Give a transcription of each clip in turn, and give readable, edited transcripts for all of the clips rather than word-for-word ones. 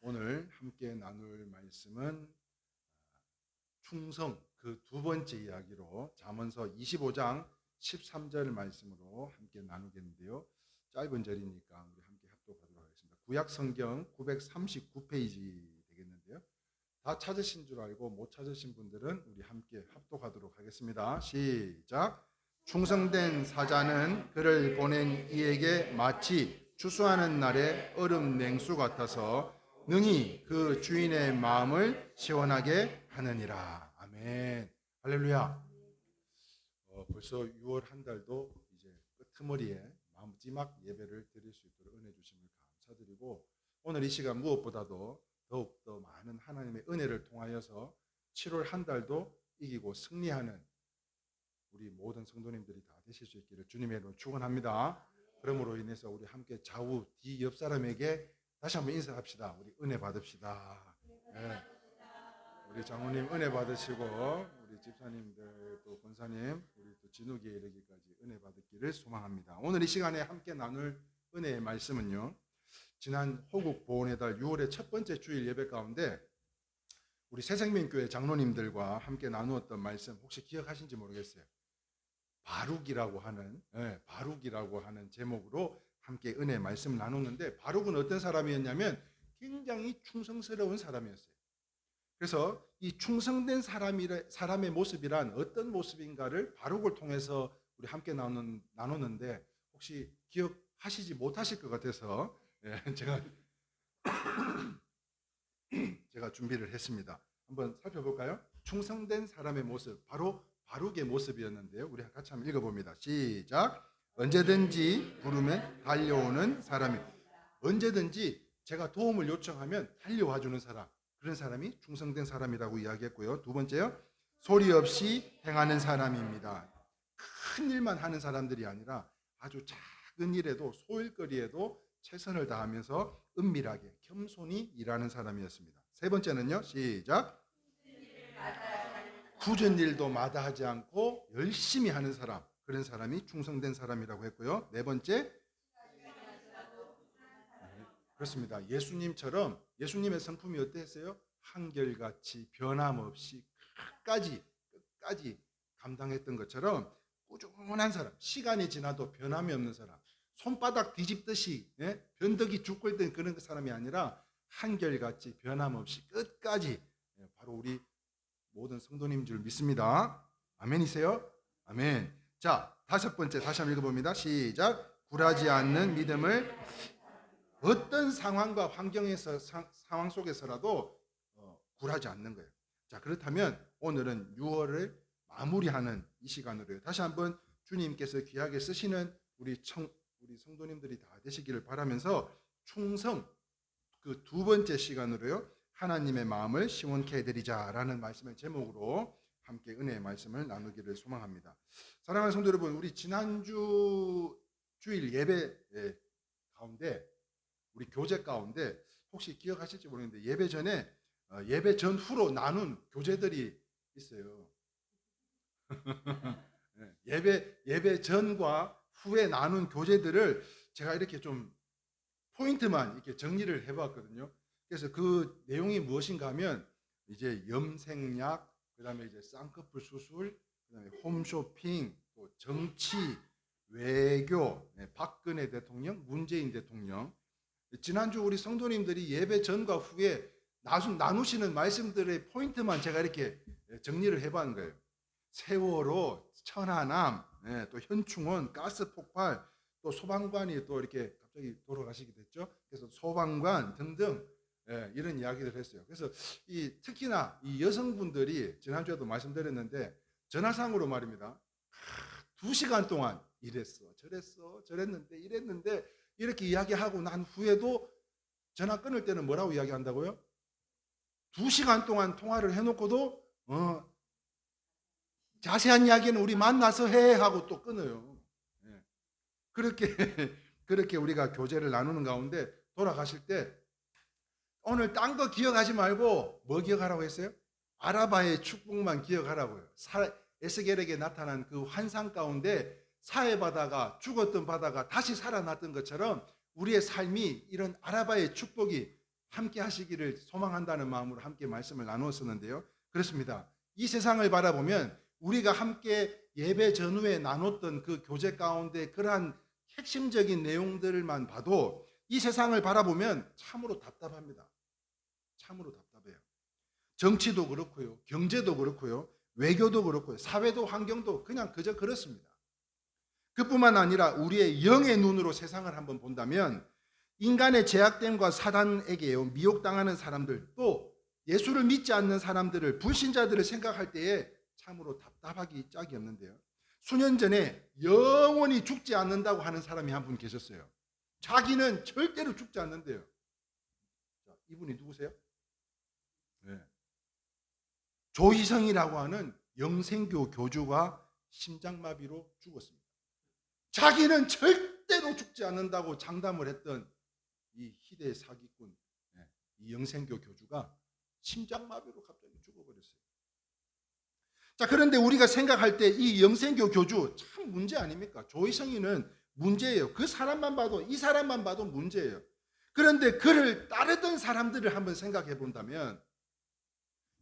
오늘 함께 나눌 말씀은 충성 그 두 번째 이야기로 잠언서 25장 13절 말씀으로 함께 나누겠는데요. 짧은 절이니까 우리 함께 합독하도록 하겠습니다. 구약 성경 939페이지 되겠는데요. 다 찾으신 줄 알고 못 찾으신 분들은 우리 함께 합독하도록 하겠습니다. 시작. 충성된 사자는 그를 보낸 이에게 마치 추수하는 날의 얼음 냉수 같아서 능히 그 주인의 마음을 시원하게 하느니라. 아멘. 할렐루야. 벌써 6월 한 달도 이제 끝머리에 마지막 예배를 드릴 수 있도록 은혜 주심을 감사드리고, 오늘 이 시간 무엇보다도 더욱더 많은 하나님의 은혜를 통하여서 7월 한 달도 이기고 승리하는 우리 모든 성도님들이 다 되실 수 있기를 주님의 이름으로 축원합니다. 그러므로 인해서 우리 함께 좌우 뒤 옆 사람에게 다시 한번 인사합시다. 우리 은혜 받읍시다. 네. 우리 장로님 은혜 받으시고, 우리 집사님들 또 권사님, 우리 또 진우기에 이르기까지 은혜 받기를 소망합니다. 오늘 이 시간에 함께 나눌 은혜의 말씀은요, 지난 호국 보훈의 달 6월의 첫 번째 주일 예배 가운데 우리 새생명교회 장로님들과 함께 나누었던 말씀 혹시 기억하신지 모르겠어요. 바룩이라고 하는 제목으로 함께 은혜의 말씀을 나눴는데, 바룩은 어떤 사람이었냐면 굉장히 충성스러운 사람이었어요. 그래서 이 충성된 사람의 모습이란 어떤 모습인가를 바룩을 통해서 우리 함께 나눴는데, 혹시 기억하시지 못하실 것 같아서 제가 준비를 했습니다. 한번 살펴볼까요? 충성된 사람의 모습, 바로 바룩의 모습이었는데요. 우리 같이 한번 읽어봅니다. 시작. 언제든지 부르면 달려오는 사람이, 언제든지 제가 도움을 요청하면 달려와 주는 사람, 그런 사람이 충성된 사람이라고 이야기했고요. 두 번째요, 소리 없이 행하는 사람입니다. 큰 일만 하는 사람들이 아니라 아주 작은 일에도, 소일거리에도 최선을 다하면서 은밀하게 겸손히 일하는 사람이었습니다. 세 번째는요, 시작. 굳은 일도 마다하지 않고 열심히 하는 사람, 그런 사람이 충성된 사람이라고 했고요. 네 번째, 그렇습니다. 예수님처럼, 예수님의 성품이 어땠어요? 한결같이 변함없이 끝까지 감당했던 것처럼 꾸준한 사람, 시간이 지나도 변함이 없는 사람, 손바닥 뒤집듯이 변덕이 죽고 있던 그런 사람이 아니라 한결같이 변함없이 끝까지, 바로 우리 모든 성도님 줄 믿습니다. 아멘이세요? 아멘. 자, 다섯 번째 다시 한번 읽어봅니다. 시작. 굴하지 않는 믿음을, 어떤 상황과 환경에서 상황 속에서라도 굴하지 않는 거예요. 자, 그렇다면 오늘은 6월을 마무리하는 이 시간으로요, 다시 한번 주님께서 귀하게 쓰시는 우리 성도님들이 다 되시기를 바라면서, 충성 그 두 번째 시간으로요, 하나님의 마음을 시원케 해드리자라는 말씀의 제목으로 함께 은혜의 말씀을 나누기를 소망합니다. 사랑하는 성도 여러분, 우리 지난주 주일 예배 가운데, 우리 교제 가운데 혹시 기억하실지 모르겠는데, 예배 전에 예배 전후로 나눈 교제들이 있어요. 예배 전과 후에 나눈 교제들을 제가 이렇게 좀 포인트만 이렇게 정리를 해봤거든요. 그래서 그 내용이 무엇인가 하면, 이제 염색약, 그다음에 이제 쌍꺼풀 수술, 그다음에 홈쇼핑, 또 정치, 외교, 박근혜 대통령, 문재인 대통령. 지난주 우리 성도님들이 예배 전과 후에 나누시는 말씀들의 포인트만 제가 이렇게 정리를 해봤는 거예요. 세월호, 천안함, 또 현충원, 가스 폭발, 또 소방관이 또 이렇게 갑자기 돌아가시게 됐죠. 그래서 소방관 등등 이런 이야기를 했어요. 그래서 특히나 이 여성분들이 지난주에도 말씀드렸는데, 전화상으로 말입니다, 2시간 동안 이랬어, 저랬어, 저랬는데, 이랬는데, 이렇게 이야기하고 난 후에도 전화 끊을 때는 뭐라고 이야기한다고요? 2시간 동안 통화를 해놓고도 자세한 이야기는 우리 만나서 해 하고 또 끊어요. 그렇게 우리가 교제를 나누는 가운데 돌아가실 때, 오늘 딴 거 기억하지 말고 뭐 기억하라고 했어요? 아라바의 축복만 기억하라고요. 에스겔에게 나타난 그 환상 가운데 사해 바다가, 죽었던 바다가 다시 살아났던 것처럼 우리의 삶이 이런 아라바의 축복이 함께 하시기를 소망한다는 마음으로 함께 말씀을 나누었었는데요. 그렇습니다. 이 세상을 바라보면 우리가 함께 예배 전후에 나눴던 그 교제 가운데 그러한 핵심적인 내용들만 봐도 이 세상을 바라보면 참으로 답답합니다. 참으로 답답해요. 정치도 그렇고요, 경제도 그렇고요, 외교도 그렇고요, 사회도 환경도 그냥 그저 그렇습니다. 그뿐만 아니라 우리의 영의 눈으로 세상을 한번 본다면 인간의 제약됨과 사단에게 미혹당하는 사람들, 또 예수를 믿지 않는 사람들을, 불신자들을 생각할 때에 참으로 답답하기 짝이 없는데요. 수년 전에 영원히 죽지 않는다고 하는 사람이 한 분 계셨어요. 자기는 절대로 죽지 않는데요. 자, 이분이 누구세요? 네. 조희성이라고 하는 영생교 교주가 심장마비로 죽었습니다. 자기는 절대로 죽지 않는다고 장담을 했던 이 희대의 사기꾼, 이 영생교 교주가 심장마비로 갑자기 죽어버렸어요. 자, 그런데 우리가 생각할 때 이 영생교 교주 참 문제 아닙니까? 조희성이는 문제예요. 그 사람만 봐도, 이 사람만 봐도 문제예요. 그런데 그를 따르던 사람들을 한번 생각해 본다면,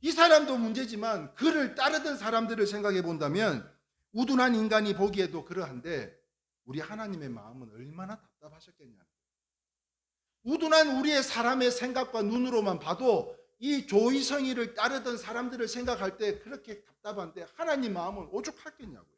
이 사람도 문제지만 그를 따르던 사람들을 생각해 본다면 우둔한 인간이 보기에도 그러한데 우리 하나님의 마음은 얼마나 답답하셨겠냐. 우둔한 우리의 사람의 생각과 눈으로만 봐도 이 조희성이를 따르던 사람들을 생각할 때 그렇게 답답한데 하나님 마음은 오죽하겠냐고요.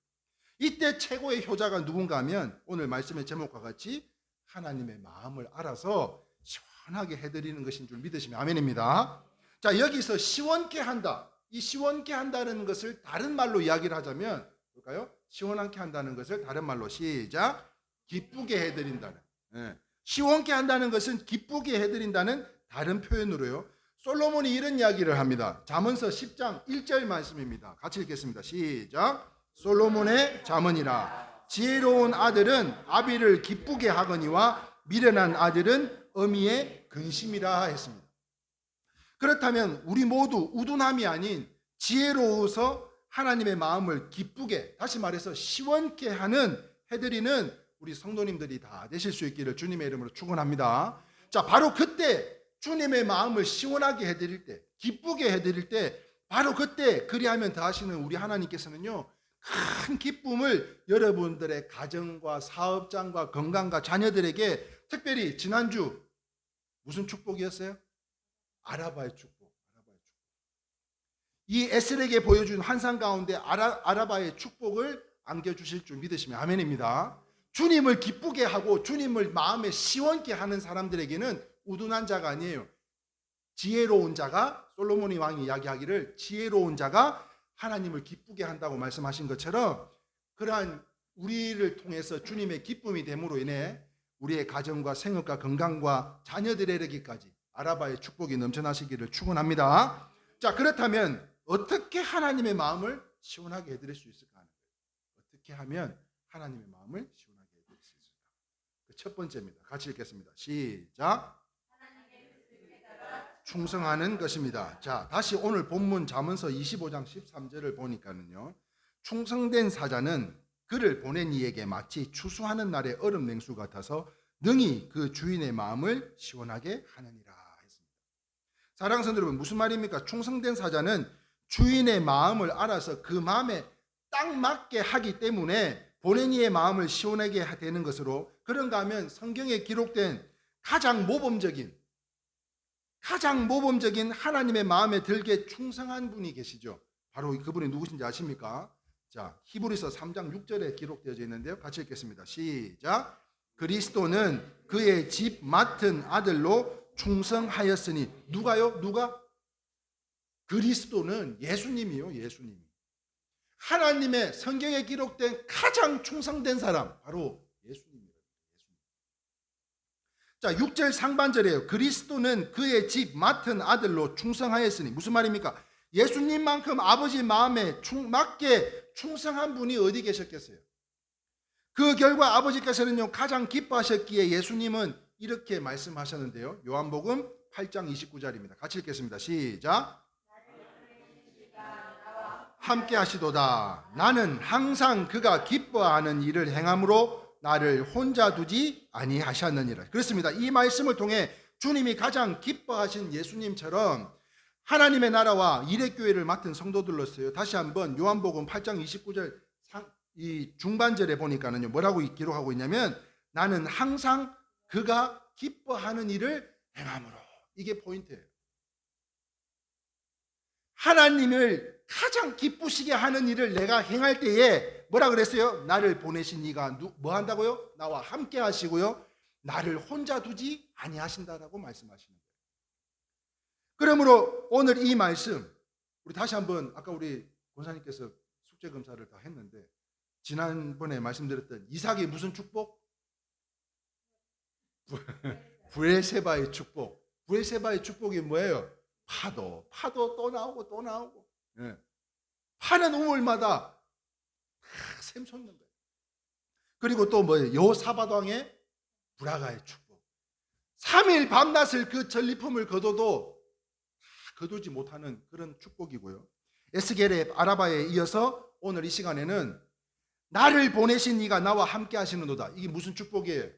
이때 최고의 효자가 누군가 하면 오늘 말씀의 제목과 같이 하나님의 마음을 알아서 시원하게 해드리는 것인 줄 믿으시면 아멘입니다. 자, 여기서 시원케 한다. 이 시원케 한다는 것을 다른 말로 이야기를 하자면 볼까요? 시원하게 한다는 것을 다른 말로 시작. 기쁘게 해드린다는. 시원케 한다는 것은 기쁘게 해드린다는 다른 표현으로요. 솔로몬이 이런 이야기를 합니다. 잠언서 10장 1절 말씀입니다. 같이 읽겠습니다. 시작. 솔로몬의 잠언이라. 지혜로운 아들은 아비를 기쁘게 하거니와 미련한 아들은 어미의 근심이라 했습니다. 그렇다면 우리 모두 우둔함이 아닌 지혜로워서 하나님의 마음을 기쁘게, 다시 말해서 시원케 해드리는 우리 성도님들이 다 되실 수 있기를 주님의 이름으로 축원합니다. 자, 바로 그때 주님의 마음을 시원하게 해드릴 때, 기쁘게 해드릴 때, 바로 그때 그리하면 더하시는 우리 하나님께서는요, 큰 기쁨을 여러분들의 가정과 사업장과 건강과 자녀들에게, 특별히 지난주 무슨 축복이었어요? 아라바의 축복. 이 에스겔에게 보여준 환상 가운데 아라바의 축복을 안겨주실 줄 믿으시면 아멘입니다. 주님을 기쁘게 하고 주님을 마음에 시원케 하는 사람들에게는 우둔한 자가 아니에요. 지혜로운 자가, 솔로몬이 왕이 이야기하기를 지혜로운 자가 하나님을 기쁘게 한다고 말씀하신 것처럼, 그러한 우리를 통해서 주님의 기쁨이 됨으로 인해 우리의 가정과 생업과 건강과 자녀들에게까지 아라바의 축복이 넘쳐나시기를 축원합니다. 자, 그렇다면 어떻게 하나님의 마음을 시원하게 해드릴 수 있을까 하는 거예요. 어떻게 하면 하나님의 마음을 시원하게 해드릴 수 있을까? 그 첫 번째입니다. 같이 읽겠습니다. 시작. 충성하는 것입니다. 자, 다시 오늘 본문 잠언서 25장 13절을 보니까는요, 충성된 사자는 그를 보낸 이에게 마치 추수하는 날의 얼음 냉수 같아서 능히 그 주인의 마음을 시원하게 하느니라 했습니다. 사랑하는 성도 여러분, 무슨 말입니까? 충성된 사자는 주인의 마음을 알아서 그 마음에 딱 맞게 하기 때문에 보낸 이의 마음을 시원하게 되는 것으로, 그런가 하면 성경에 기록된 가장 모범적인 하나님의 마음에 들게 충성한 분이 계시죠. 바로 그분이 누구신지 아십니까? 자, 히브리서 3장 6절에 기록되어 있는데요. 같이 읽겠습니다. 시작. 그리스도는 그의 집 맡은 아들로 충성하였으니. 누가요? 누가? 그리스도는 예수님이요. 예수님이. 하나님의 성경에 기록된 가장 충성된 사람, 바로 예수님입니다. 자, 6절 상반절이에요. 그리스도는 그의 집 맡은 아들로 충성하였으니. 무슨 말입니까? 예수님만큼 아버지 마음에 맞게 충성한 분이 어디 계셨겠어요? 그 결과 아버지께서는요, 가장 기뻐하셨기에 예수님은 이렇게 말씀하셨는데요. 요한복음 8장 29절입니다. 같이 읽겠습니다. 시작. 함께 하시도다. 나는 항상 그가 기뻐하는 일을 행함으로 나를 혼자 두지 아니하셨느니라. 그렇습니다. 이 말씀을 통해 주님이 가장 기뻐하신 예수님처럼 하나님의 나라와 일회교회를 맡은 성도들로서요. 다시 한번 요한복음 8장 29절 이 중반절에 보니까는요. 뭐라고 기록하고 있냐면 나는 항상 그가 기뻐하는 일을 행함으로. 이게 포인트예요. 하나님을 가장 기쁘시게 하는 일을 내가 행할 때에 뭐라 그랬어요? 나를 보내신 이가 뭐 한다고요? 나와 함께 하시고요. 나를 혼자 두지 아니하신다라고 말씀하시는 거예요. 그러므로 오늘 이 말씀 우리 다시 한번 아까 우리 권사님께서 숙제 검사를 다 했는데 지난번에 말씀드렸던 이삭의 무슨 축복? 브엘세바의 축복. 브엘세바의 축복이 뭐예요? 파도 또 나오고 또 나오고. 예. 파는 우물마다 샘솟는 거예요. 그리고 또 뭐예요? 여호사밧 왕의 브라가의 축복. 3일 밤낮을 그 전리품을 거둬도 거두지 못하는 그런 축복이고요. 에스겔의 아라바에 이어서 오늘 이 시간에는 나를 보내신 이가 나와 함께 하시는도다. 이게 무슨 축복이에요?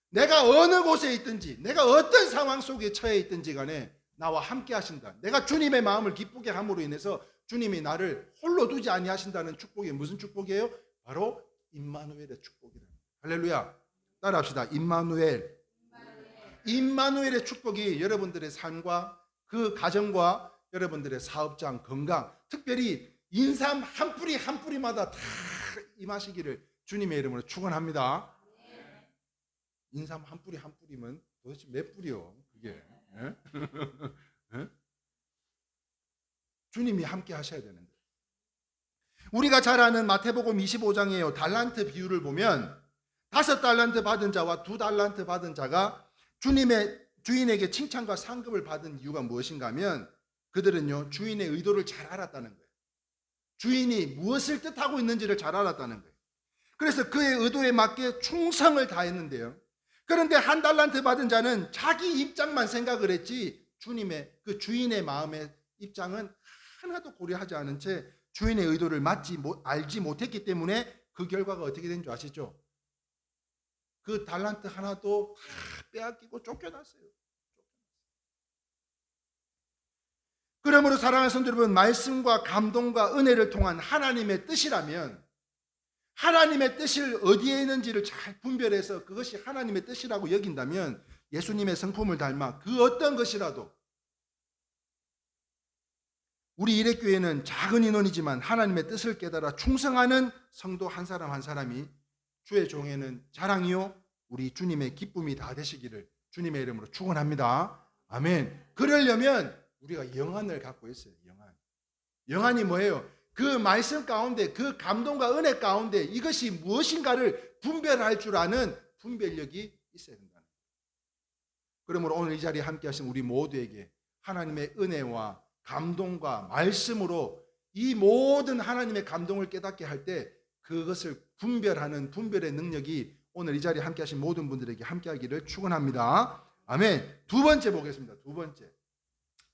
내가 어느 곳에 있든지 내가 어떤 상황 속에 처해 있든지 간에 나와 함께 하신다. 내가 주님의 마음을 기쁘게 함으로 인해서 주님이 나를 홀로 두지 아니하신다는 축복이 무슨 축복이에요? 바로 임마누엘의 축복이다. 할렐루야. 따라합시다. 임마누엘. 임마누엘의 축복이 여러분들의 삶과 그 가정과 여러분들의 사업장, 건강, 특별히 인삼 한 뿌리 한 뿌리마다 다 임하시기를 주님의 이름으로 축원합니다. 인삼 한 뿌리 한 뿌리면 도대체 몇 뿌리요? 그게 주님이 함께 하셔야 되는데 우리가 잘 아는 마태복음 25장에요. 달란트 비유를 보면 5달란트 받은 자와 2달란트 받은 자가 주인에게 칭찬과 상급을 받은 이유가 무엇인가 하면 그들은요 주인의 의도를 잘 알았다는 거예요. 주인이 무엇을 뜻하고 있는지를 잘 알았다는 거예요. 그래서 그의 의도에 맞게 충성을 다했는데요. 그런데 1달란트 받은 자는 자기 입장만 생각을 했지 주님의 그 주인의 마음의 입장은 하나도 고려하지 않은 채 주인의 의도를 알지 못했기 때문에 그 결과가 어떻게 된 줄 아시죠? 그 달란트 하나도 다 빼앗기고 쫓겨났어요. 그러므로 사랑하는 성도 여러분, 말씀과 감동과 은혜를 통한 하나님의 뜻이라면 하나님의 뜻이 어디에 있는지를 잘 분별해서 그것이 하나님의 뜻이라고 여긴다면 예수님의 성품을 닮아 그 어떤 것이라도 우리 일회교회는 작은 인원이지만 하나님의 뜻을 깨달아 충성하는 성도 한 사람 한 사람이 주의 종에는 자랑이요 우리 주님의 기쁨이 다 되시기를 주님의 이름으로 축원합니다. 아멘. 그러려면 우리가 영안을 갖고 있어요. 영안이 뭐예요? 그 말씀 가운데 그 감동과 은혜 가운데 이것이 무엇인가를 분별할 줄 아는 분별력이 있어야 된다는 거예요. 그러므로 오늘 이 자리에 함께 하신 우리 모두에게 하나님의 은혜와 감동과 말씀으로 이 모든 하나님의 감동을 깨닫게 할 때 그것을 분별하는 분별의 능력이 오늘 이 자리에 함께 하신 모든 분들에게 함께 하기를 축원합니다. 아멘. 2번째 보겠습니다. 2번째.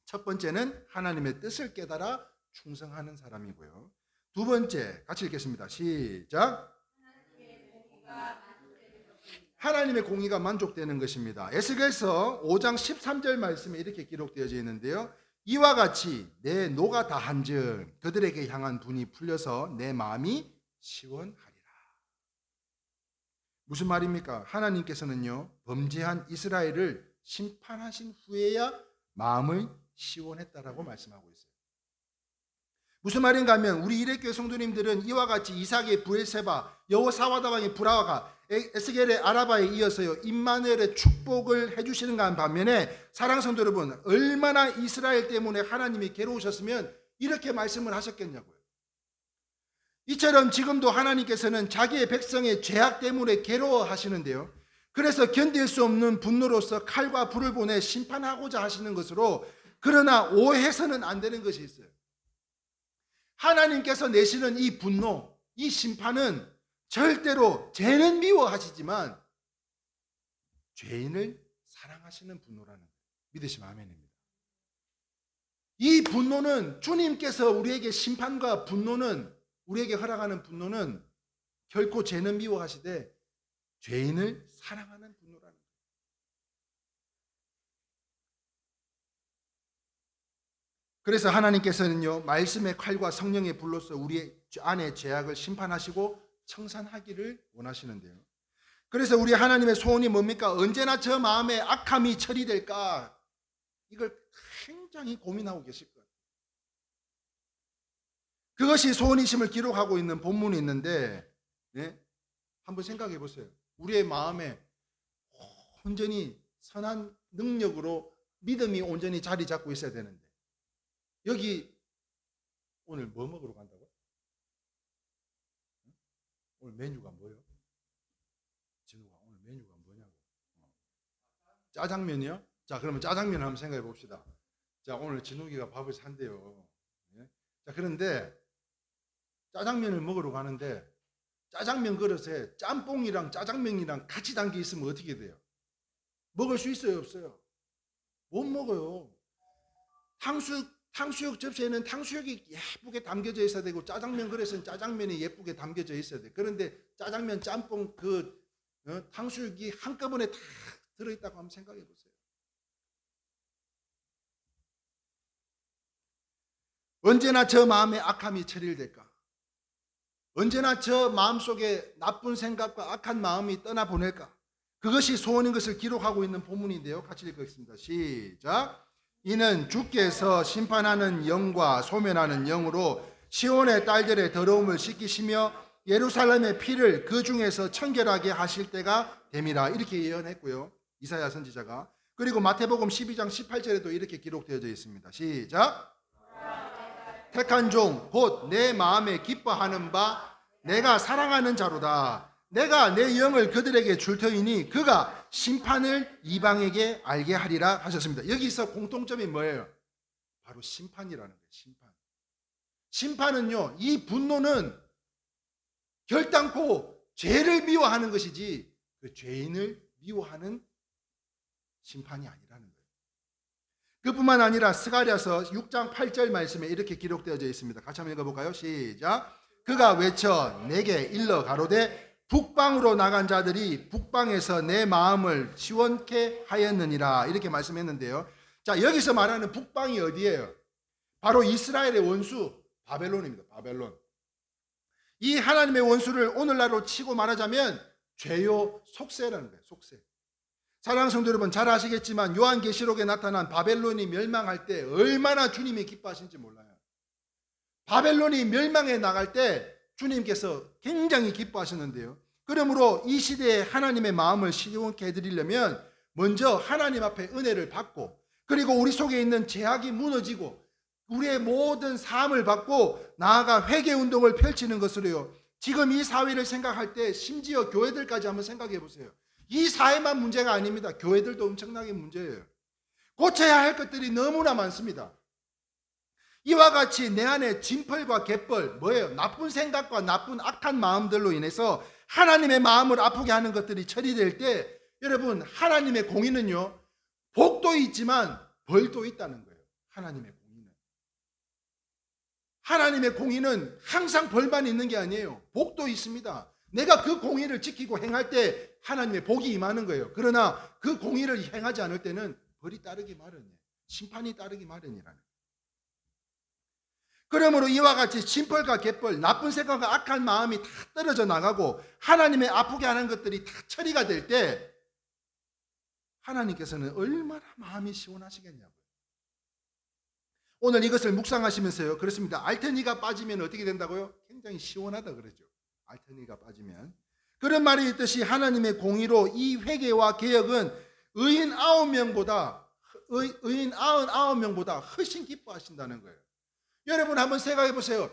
첫 번째는 하나님의 뜻을 깨달아 충성하는 사람이고요. 2번째 같이 읽겠습니다. 시작. 하나님의 공의가 만족되는 것입니다. 에스겔서 5장 13절 말씀에 이렇게 기록되어져 있는데요. 이와 같이 내 노가 다한즉 그들에게 향한 분이 풀려서 내 마음이 시원하리라. 무슨 말입니까? 하나님께서는요 범죄한 이스라엘을 심판하신 후에야 마음을 시원했다라고 말씀하고 있어요. 무슨 말인가 하면 우리 일회교회 성도님들은 이와 같이 이삭의 브엘세바, 여호사밧 왕의 브라가, 에스겔의 아라바에 이어서요 임마누엘의 축복을 해주시는가 반면에 사랑하는 성도 여러분, 얼마나 이스라엘 때문에 하나님이 괴로우셨으면 이렇게 말씀을 하셨겠냐고요. 이처럼 지금도 하나님께서는 자기의 백성의 죄악 때문에 괴로워하시는데요, 그래서 견딜 수 없는 분노로서 칼과 불을 보내 심판하고자 하시는 것으로, 그러나 오해서는 안 되는 것이 있어요. 하나님께서 내시는 이 분노, 이 심판은 절대로 죄는 미워하시지만 죄인을 사랑하시는 분노라는 거예요. 믿으시면 아멘입니다. 이 분노는 주님께서 우리에게 심판과 분노는, 우리에게 허락하는 분노는 결코 죄는 미워하시되 죄인을 사랑하는 분노라는 거예요. 그래서 하나님께서는요, 말씀의 칼과 성령의 불로서 우리 안에 죄악을 심판하시고 청산하기를 원하시는데요. 그래서 우리 하나님의 소원이 뭡니까? 언제나 저 마음에 악함이 처리될까? 이걸 굉장히 고민하고 계실 거예요. 그것이 소원이심을 기록하고 있는 본문이 있는데, 네? 한번 생각해 보세요. 우리의 마음에 온전히 선한 능력으로 믿음이 온전히 자리 잡고 있어야 되는데, 여기 오늘 뭐 먹으러 간다고? 오늘 메뉴가 뭐예요? 진우가 오늘 메뉴가 뭐냐고. 짜장면이요? 자, 그러면 짜장면 한번 생각해 봅시다. 자, 오늘 진욱이가 밥을 산대요. 예? 자, 그런데 짜장면을 먹으러 가는데 짜장면 그릇에 짬뽕이랑 짜장면이랑 같이 담겨 있으면 어떻게 돼요? 먹을 수 있어요, 없어요? 못 먹어요. 탕수육 접시에는 탕수육이 예쁘게 담겨져 있어야 되고, 짜장면 그릇에는 짜장면이 예쁘게 담겨져 있어야 돼. 그런데 짜장면, 짬뽕, 탕수육이 한꺼번에 다 들어있다고 한번 생각해 보세요. 언제나 저 마음에 악함이 처리될까? 언제나 저 마음속에 나쁜 생각과 악한 마음이 떠나보낼까? 그것이 소원인 것을 기록하고 있는 본문인데요. 같이 읽겠습니다. 시작. 이는 주께서 심판하는 영과 소멸하는 영으로 시온의 딸들의 더러움을 씻기시며 예루살렘의 피를 그 중에서 청결하게 하실 때가 됨이라. 이렇게 예언했고요, 이사야 선지자가. 그리고 마태복음 12장 18절에도 이렇게 기록되어져 있습니다. 시작. 택한 종 곧 내 마음에 기뻐하는 바 내가 사랑하는 자로다. 내가 내 영을 그들에게 줄 터이니 그가 심판을 이방에게 알게 하리라 하셨습니다. 여기서 공통점이 뭐예요? 바로 심판이라는 거예요. 심판. 심판은요, 이 분노는 결단코 죄를 미워하는 것이지 그 죄인을 미워하는 심판이 아니라는 거예요. 그뿐만 아니라 스가랴서 6장 8절 말씀에 이렇게 기록되어져 있습니다. 같이 한번 읽어볼까요? 시작. 그가 외쳐 내게 일러 가로되 북방으로 나간 자들이 북방에서 내 마음을 시원케 하였느니라. 이렇게 말씀했는데요. 자, 여기서 말하는 북방이 어디예요? 바로 이스라엘의 원수 바벨론입니다. 바벨론. 이 하나님의 원수를 오늘날로 치고 말하자면 죄요 속세라는 거예요. 속세. 사랑하는 성도 여러분, 잘 아시겠지만 요한계시록에 나타난 바벨론이 멸망할 때 얼마나 주님이 기뻐하신지 몰라요. 바벨론이 멸망해 나갈 때 주님께서 굉장히 기뻐하셨는데요. 그러므로 이 시대에 하나님의 마음을 시원케 해드리려면 먼저 하나님 앞에 은혜를 받고, 그리고 우리 속에 있는 죄악이 무너지고 우리의 모든 사함을 받고 나아가 회개운동을 펼치는 것으로요. 지금 이 사회를 생각할 때 심지어 교회들까지 한번 생각해 보세요. 이 사회만 문제가 아닙니다. 교회들도 엄청나게 문제예요. 고쳐야 할 것들이 너무나 많습니다. 이와 같이 내 안에 진펄과 갯벌, 뭐예요? 나쁜 생각과 나쁜 악한 마음들로 인해서 하나님의 마음을 아프게 하는 것들이 처리될 때, 여러분, 하나님의 공의는요, 복도 있지만 벌도 있다는 거예요. 하나님의 공의는 항상 벌만 있는 게 아니에요. 복도 있습니다. 내가 그 공의를 지키고 행할 때 하나님의 복이 임하는 거예요. 그러나 그 공의를 행하지 않을 때는 벌이 따르기 마련이에요. 심판이 따르기 마련이라는 거예요. 그러므로 이와 같이 진펄과 갯벌, 나쁜 생각과 악한 마음이 다 떨어져 나가고 하나님의 아프게 하는 것들이 다 처리가 될 때 하나님께서는 얼마나 마음이 시원하시겠냐고요. 오늘 이것을 묵상하시면서요, 그렇습니다. 알테니가 빠지면 어떻게 된다고요? 굉장히 시원하다 그러죠. 알테니가 빠지면. 그런 말이 있듯이 하나님의 공의로 이 회개와 개혁은 의인 99명보다 훨씬 기뻐하신다는 거예요. 여러분 한번 생각해 보세요.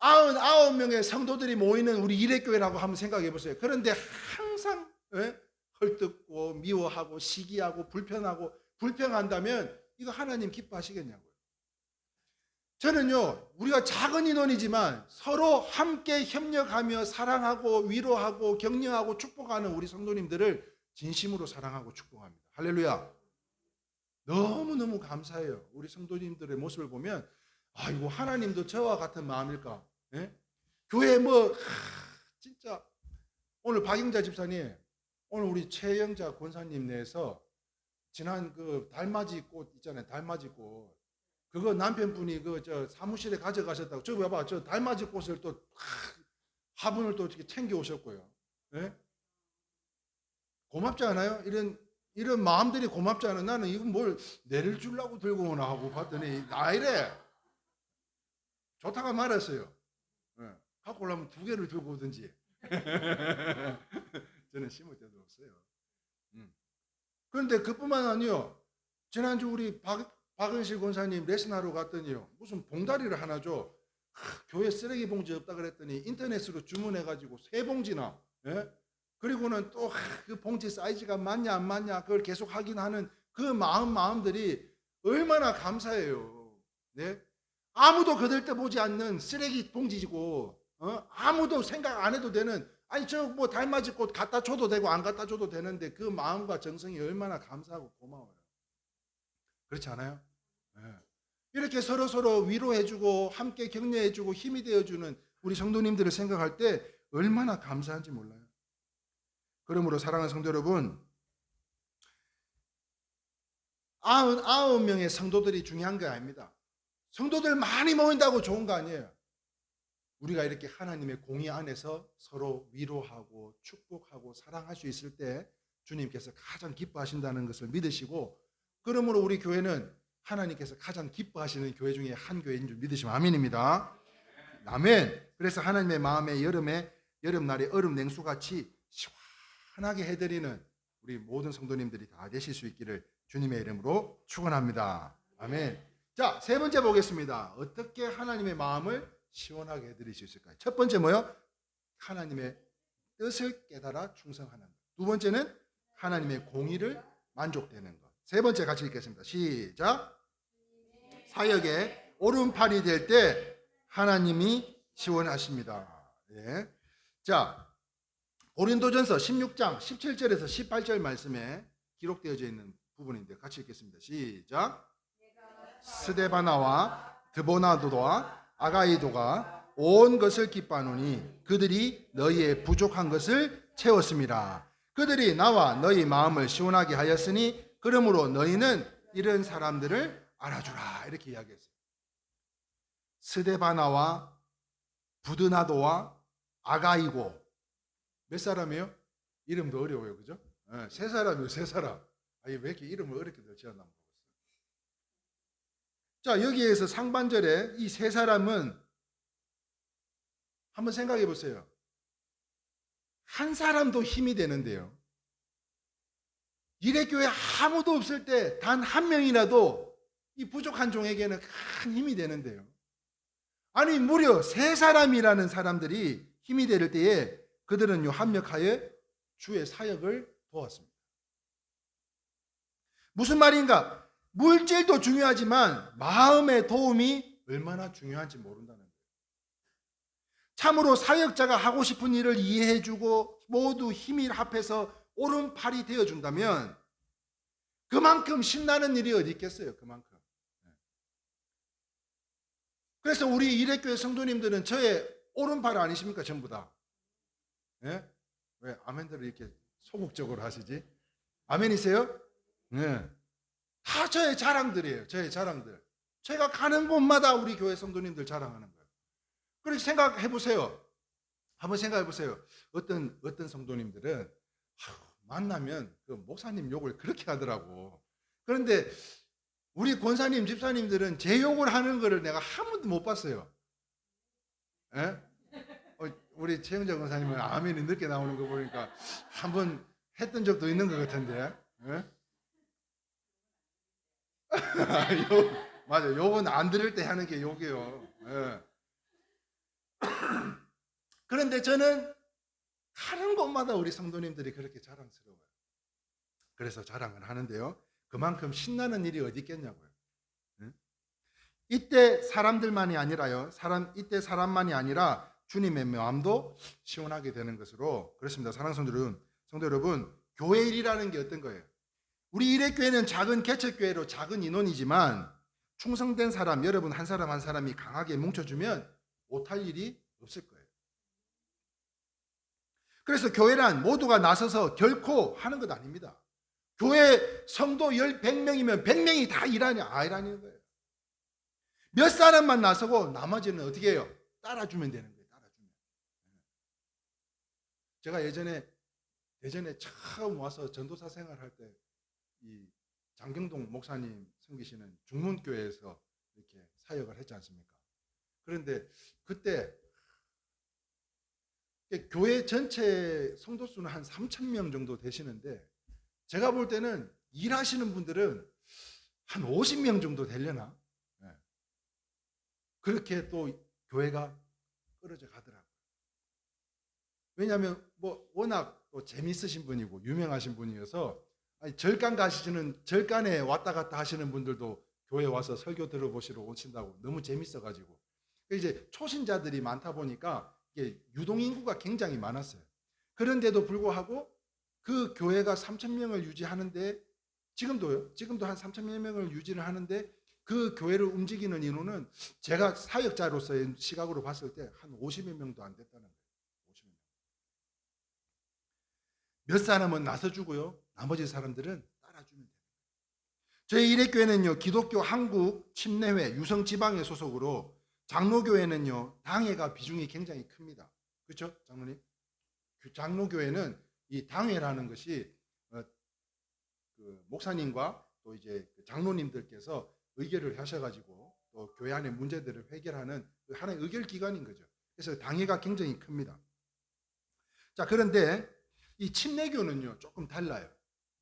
99명의 성도들이 모이는 우리 일회교회라고 한번 생각해 보세요. 그런데 항상 헐뜯고 미워하고 시기하고 불편하고 불평한다면 이거 하나님 기뻐하시겠냐고요. 저는요, 우리가 작은 인원이지만 서로 함께 협력하며 사랑하고 위로하고 격려하고 축복하는 우리 성도님들을 진심으로 사랑하고 축복합니다. 할렐루야. 너무너무 감사해요. 우리 성도님들의 모습을 보면 아이고, 하나님도 저와 같은 마음일까? 예? 교회 진짜 오늘 박영자 집사님, 오늘 우리 최영자 권사님 내에서 지난 그 달맞이 꽃 있잖아요. 달맞이 꽃. 그거 남편분이 그 저 사무실에 가져가셨다고. 저 봐봐, 저 달맞이 꽃을 또 화분을 또 이렇게 챙겨 오셨고요. 예? 고맙지 않아요? 이런 마음들이 고맙지 않아? 나는 이거 뭘 내릴 주려고 들고 오나 하고 봤더니 나 이래 좋다가 말았어요. 예. 갖고 오려면 2개를 들고 오든지. 저는 심을 데도 없어요. 그런데 그뿐만 아니요. 지난주 우리 박은실 권사님 레슨하러 갔더니요. 무슨 봉다리를 하나 줘. 교회 쓰레기 봉지 없다 그랬더니 인터넷으로 주문해가지고 3봉지나. 예? 그리고는 또 그 봉지 사이즈가 맞냐 안 맞냐 그걸 계속 확인하는 그 마음들이 얼마나 감사해요. 네? 아무도 거들떠보지 않는 쓰레기 봉지고 아무도 생각 안 해도 되는, 아니 저 뭐 달맞이 꽃 갖다 줘도 되고 안 갖다 줘도 되는데 그 마음과 정성이 얼마나 감사하고 고마워요. 그렇지 않아요? 네. 이렇게 서로 위로해주고 함께 격려해주고 힘이 되어주는 우리 성도님들을 생각할 때 얼마나 감사한지 몰라요. 그러므로 사랑하는 성도 여러분, 99명의 성도들이 중요한 게 아닙니다. 성도들 많이 모인다고 좋은 거 아니에요. 우리가 이렇게 하나님의 공의 안에서 서로 위로하고 축복하고 사랑할 수 있을 때 주님께서 가장 기뻐하신다는 것을 믿으시고, 그러므로 우리 교회는 하나님께서 가장 기뻐하시는 교회 중에 한 교회인 줄 믿으시면 아멘입니다. 아멘. 그래서 하나님의 마음에 여름날에 얼음 냉수같이 시원하게 해드리는 우리 모든 성도님들이 다 되실 수 있기를 주님의 이름으로 축원합니다. 아멘. 자, 3번째 보겠습니다. 어떻게 하나님의 마음을 시원하게 해드릴 수 있을까요? 첫 번째 뭐요? 하나님의 뜻을 깨달아 충성하는 것. 2번째는 하나님의 공의를 만족되는 것. 3번째 같이 읽겠습니다. 시작. 사역에 오른팔이 될 때 하나님이 시원하십니다. 예. 자, 고린도전서 16장 17절에서 18절 말씀에 기록되어져 있는 부분인데 같이 읽겠습니다. 시작. 스데바나와 드보나도와 아가이도가 온 것을 기뻐하노니 그들이 너희의 부족한 것을 채웠습니다. 그들이 나와 너희 마음을 시원하게 하였으니 그러므로 너희는 이런 사람들을 알아주라. 이렇게 이야기했어요. 스데바나와 부드나도와 아가이고. 몇 사람이에요? 이름도 어려워요. 그죠? 네, 3사람이에요. 3사람. 왜 이렇게 이름을 어렵게 지었나 모르겠어요. 자, 여기에서 상반절에 이 3사람은 한번 생각해 보세요. 한 사람도 힘이 되는데요. 이레교회 아무도 없을 때 단 한 명이라도 이 부족한 종에게는 큰 힘이 되는데요. 아니 무려 3사람이라는 사람들이 힘이 될 때에 그들은요 합력하여 주의 사역을 도왔습니다. 무슨 말인가? 물질도 중요하지만 마음의 도움이 얼마나 중요한지 모른다는 거예요. 참으로 사역자가 하고 싶은 일을 이해해주고 모두 힘이 합해서 오른팔이 되어준다면 그만큼 신나는 일이 어디 있겠어요. 그만큼. 그래서 우리 이레교회 성도님들은 저의 오른팔 아니십니까? 전부 다. 예? 왜 아멘들을 이렇게 소극적으로 하시지? 아멘이세요? 네. 다 저의 자랑들이에요. 저의 자랑들. 제가 가는 곳마다 우리 교회 성도님들 자랑하는 거예요. 그렇게 생각해 보세요. 한번 생각해 보세요. 어떤 성도님들은 만나면 그 목사님 욕을 그렇게 하더라고. 그런데 우리 권사님, 집사님들은 제 욕을 하는 거를 내가 한 번도 못 봤어요. 예? 우리 최영자 권사님은 아멘이 늦게 나오는 거 보니까 한 번 했던 적도 있는 것 같은데. 예? 맞아. 욕은 안 들을 때 하는 게 욕이에요. 예. 그런데 저는 가는 곳마다 우리 성도님들이 그렇게 자랑스러워요. 그래서 자랑을 하는데요. 그만큼 신나는 일이 어디 있겠냐고요. 예? 이때 사람들만이 아니라요. 이때 사람만이 아니라 주님의 마음도 시원하게 되는 것으로 그렇습니다. 사랑하는 성도 여러분, 교회 일이라는 게 어떤 거예요? 우리 이레교회는 작은 개척교회로 작은 인원이지만 충성된 사람, 여러분 한 사람 한 사람이 강하게 뭉쳐주면 못할 일이 없을 거예요. 그래서 교회란 모두가 나서서 결코 하는 것 아닙니다. 교회 성도 100명이면 100명이 다 일하는 거예요. 몇 사람만 나서고 나머지는 어떻게 해요? 따라주면 되는 거예요. 따라주면. 제가 예전에 대전에 처음 와서 전도사 생활할 때 이 장경동 목사님 섬기시는 중문교회에서 이렇게 사역을 했지 않습니까? 그런데 그때 교회 전체 성도 수는 한 3,000명 정도 되시는데 제가 볼 때는 일하시는 분들은 한 50명 정도 되려나? 네. 그렇게 또 교회가 끌어져 가더라고요. 왜냐하면 뭐 워낙 또 재미있으신 분이고 유명하신 분이어서 절간 가시는 절간에 왔다 갔다 하시는 분들도 교회 와서 설교 들어보시러 오신다고 너무 재밌어가지고 이제 초신자들이 많다 보니까 이게 유동 인구가 굉장히 많았어요. 그런데도 불구하고 그 교회가 3,000명을 유지하는데 지금도 한 3,000명을 유지를 하는데 그 교회를 움직이는 인원은 제가 사역자로서의 시각으로 봤을 때 한 50여 명도 안 됐다는 거예요. 50여 명. 몇 사람은 나서주고요. 나머지 사람들은 따라주면 돼요. 저희 일회교회는요, 기독교 한국 침례회 유성지방의 소속으로 장로교회는요, 당회가 비중이 굉장히 큽니다. 그렇죠, 장로님? 장로교회는 이 당회라는 것이 그 목사님과 또 이제 장로님들께서 의결을 하셔가지고 또 교회 안의 문제들을 해결하는 하나의 의결 기관인 거죠. 그래서 당회가 굉장히 큽니다. 자, 그런데 이 침례교는요 조금 달라요.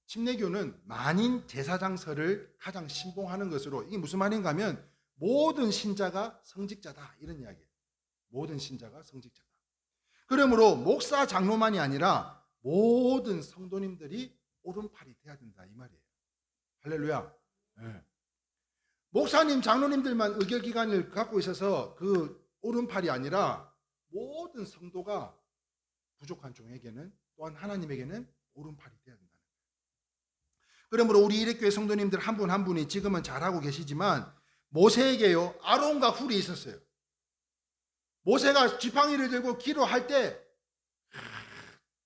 침례교는 만인 제사장설을 가장 신봉하는 것으로, 이게 무슨 말인가 하면 모든 신자가 성직자다 이런 이야기예요. 모든 신자가 성직자다. 그러므로 목사 장로만이 아니라 모든 성도님들이 오른팔이 돼야 된다 이 말이에요. 할렐루야. 네. 목사님 장로님들만 의결기관을 갖고 있어서 그 오른팔이 아니라 모든 성도가 부족한 종에게는 또한 하나님에게는 오른팔이 돼야 된다는 거예요. 그러므로 우리 일회교회 성도님들 한 분 한 분이 지금은 잘하고 계시지만 모세에게요 아론과 훌이 있었어요. 모세가 지팡이를 들고 기도할 때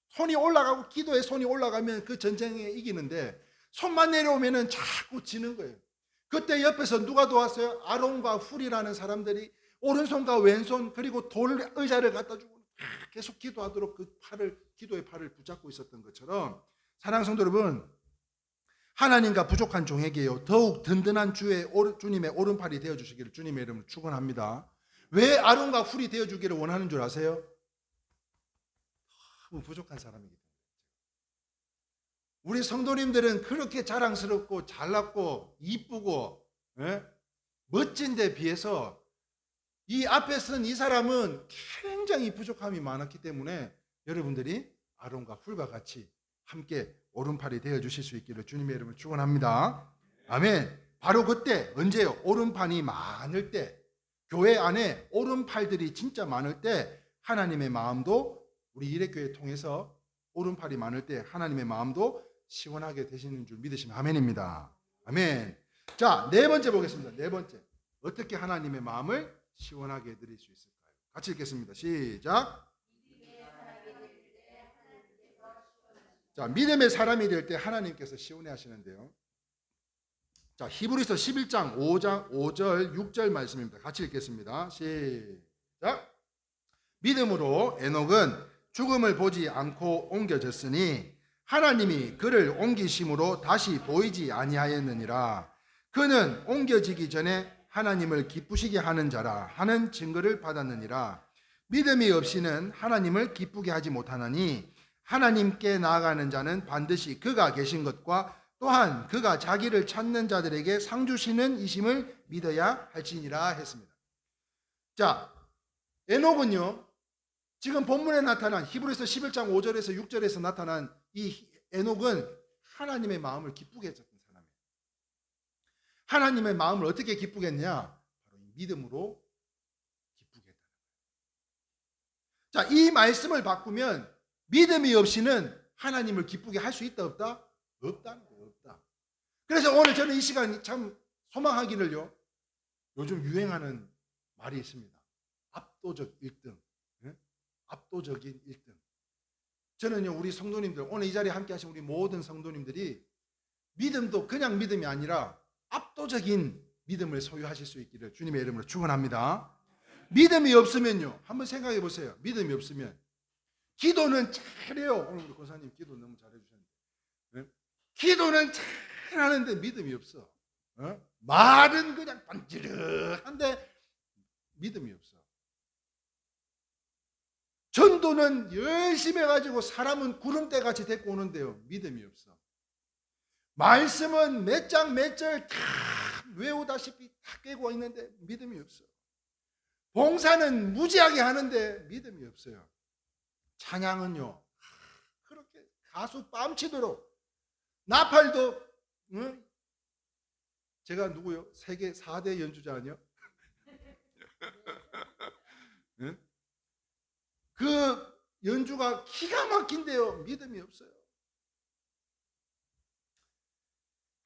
손이 올라가고 기도에 손이 올라가면 그 전쟁에 이기는데 손만 내려오면은 자꾸 지는 거예요. 그때 옆에서 누가 도왔어요? 아론과 훌이라는 사람들이 오른손과 왼손 그리고 돌 의자를 갖다 주고 계속 기도하도록 그 팔을, 기도의 팔을 붙잡고 있었던 것처럼 사랑하는 성도 여러분, 하나님과 부족한 종에게요 더욱 든든한 주님의 오른팔이 되어주시기를 주님의 이름으로 축원합니다. 왜 아론과 훌이 되어주기를 원하는 줄 아세요? 너무 부족한 사람이기 때문에. 우리 성도님들은 그렇게 자랑스럽고 잘났고 이쁘고 멋진 데 비해서 이 앞에 쓴 이 사람은 굉장히 부족함이 많았기 때문에 여러분들이 아론과 훌과 같이 함께 오른팔이 되어주실 수 있기를 주님의 이름을 축원합니다. 아멘. 바로 그때 언제요? 오른팔이 많을 때, 교회 안에 오른팔들이 진짜 많을 때 하나님의 마음도, 우리 일회교회 통해서 오른팔이 많을 때 하나님의 마음도 시원하게 되시는 줄 믿으시면 아멘입니다. 아멘. 자, 네 번째 보겠습니다. 네 번째. 어떻게 하나님의 마음을 시원하게 해드릴 수 있을까요? 같이 읽겠습니다. 시작. 자, 믿음의 사람이 될 때 하나님께서 시원해 하시는데요. 자, 히브리서 11장 5절 6절 말씀입니다. 같이 읽겠습니다. 시작. 믿음으로 에녹은 죽음을 보지 않고 옮겨졌으니 하나님이 그를 옮기심으로 다시 보이지 아니하였느니라. 그는 옮겨지기 전에 하나님을 기쁘시게 하는 자라 하는 증거를 받았느니라. 믿음이 없이는 하나님을 기쁘게 하지 못하나니 하나님께 나아가는 자는 반드시 그가 계신 것과 또한 그가 자기를 찾는 자들에게 상 주시는 이심을 믿어야 할지니라 했습니다. 자, 에녹은요 지금 본문에 나타난 히브리서 11장 5절에서 6절에서 나타난 이 에녹은 하나님의 마음을 기쁘게 했었던 사람이에요. 하나님의 마음을 어떻게 기쁘게 했냐? 바로 믿음으로 기쁘게 했다는 거예요. 자, 이 말씀을 바꾸면 믿음이 없이는 하나님을 기쁘게 할 수 있다 없다? 없다는 거예요. 없다. 그래서 오늘 저는 이 시간 참 소망하기를요, 요즘 유행하는 말이 있습니다. 압도적 1등. 압도적인 1등. 저는요 우리 성도님들, 오늘 이 자리에 함께 하신 우리 모든 성도님들이 믿음도 그냥 믿음이 아니라 압도적인 믿음을 소유하실 수 있기를 주님의 이름으로 축원합니다. 믿음이 없으면요, 한번 생각해 보세요. 믿음이 없으면 기도는 잘해요. 오늘 우리 권사님 기도 너무 잘해 주셨는데, 네? 기도는 잘하는데 믿음이 없어. 말은 그냥 반지르한데 믿음이 없어. 전도는 열심히 해가지고 사람은 구름대같이 데리고 오는데요, 믿음이 없어. 말씀은 몇 장 몇 절 다 외우다시피 다 깨고 있는데 믿음이 없어. 봉사는 무지하게 하는데 믿음이 없어요. 찬양은요, 그렇게 가수 뺨치도록, 나팔도, 제가 누구요? 세계 4대 연주자 아니요? 그 연주가 기가 막힌데요, 믿음이 없어요.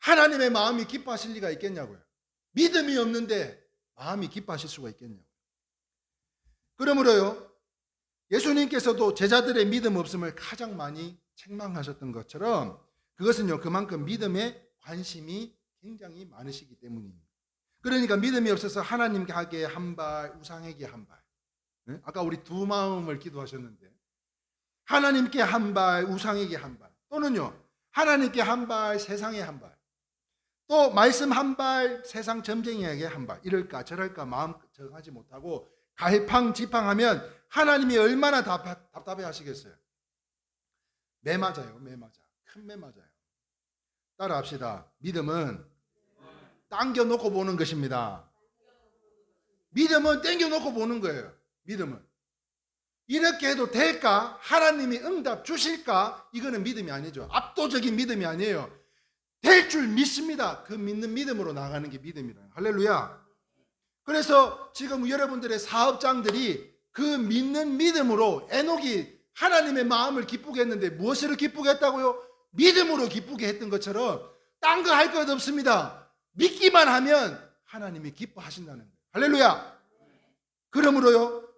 하나님의 마음이 기뻐하실 리가 있겠냐고요. 믿음이 없는데 마음이 기뻐하실 수가 있겠냐고요. 그러므로요, 예수님께서도 제자들의 믿음 없음을 가장 많이 책망하셨던 것처럼 그것은요, 그만큼 믿음에 관심이 굉장히 많으시기 때문입니다. 그러니까 믿음이 없어서 하나님께 한 발, 우상에게 한 발. 아까 우리 두 마음을 기도하셨는데, 하나님께 한 발, 우상에게 한 발, 또는요, 하나님께 한 발, 세상에 한 발, 또 말씀 한 발, 세상 점쟁이에게 한 발, 이럴까 저럴까 마음 정하지 못하고 갈팡지팡하면 하나님이 얼마나 답답해 하시겠어요. 매 맞아요. 매 맞아. 큰 매 맞아요. 따라 합시다. 믿음은 당겨놓고 보는 것입니다. 믿음은 당겨놓고 보는 거예요. 믿음은 이렇게 해도 될까? 하나님이 응답 주실까? 이거는 믿음이 아니죠. 압도적인 믿음이 아니에요. 될 줄 믿습니다. 그 믿는 믿음으로 나가는 게 믿음이라. 할렐루야. 그래서 지금 여러분들의 사업장들이 그 믿는 믿음으로, 에녹이 하나님의 마음을 기쁘게 했는데 무엇으로 기쁘게 했다고요? 믿음으로 기쁘게 했던 것처럼 딴 거 할 것 없습니다. 믿기만 하면 하나님이 기뻐하신다는 거예요. 할렐루야. 그러므로요,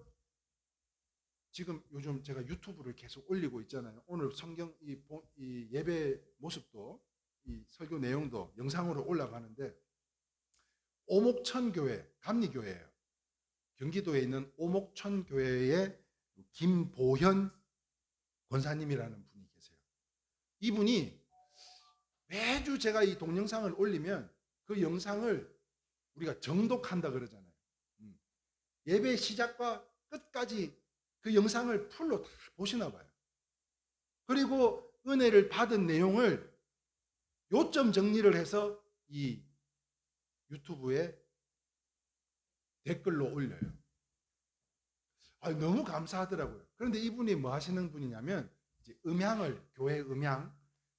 지금 요즘 제가 유튜브를 계속 올리고 있잖아요. 오늘 성경 이 예배 모습도, 이 설교 내용도 영상으로 올라가는데, 오목천 교회, 감리교회예요. 경기도에 있는 오목천 교회의 김보현 권사님이라는 분이 계세요. 이분이 매주 제가 이 동영상을 올리면 그 영상을 우리가 정독한다 그러잖아요. 예배 시작과 끝까지 그 영상을 풀로 다 보시나 봐요. 그리고 은혜를 받은 내용을 요점 정리를 해서 이 유튜브에 댓글로 올려요. 너무 감사하더라고요. 그런데 이분이 뭐 하시는 분이냐면, 이제 교회 음향,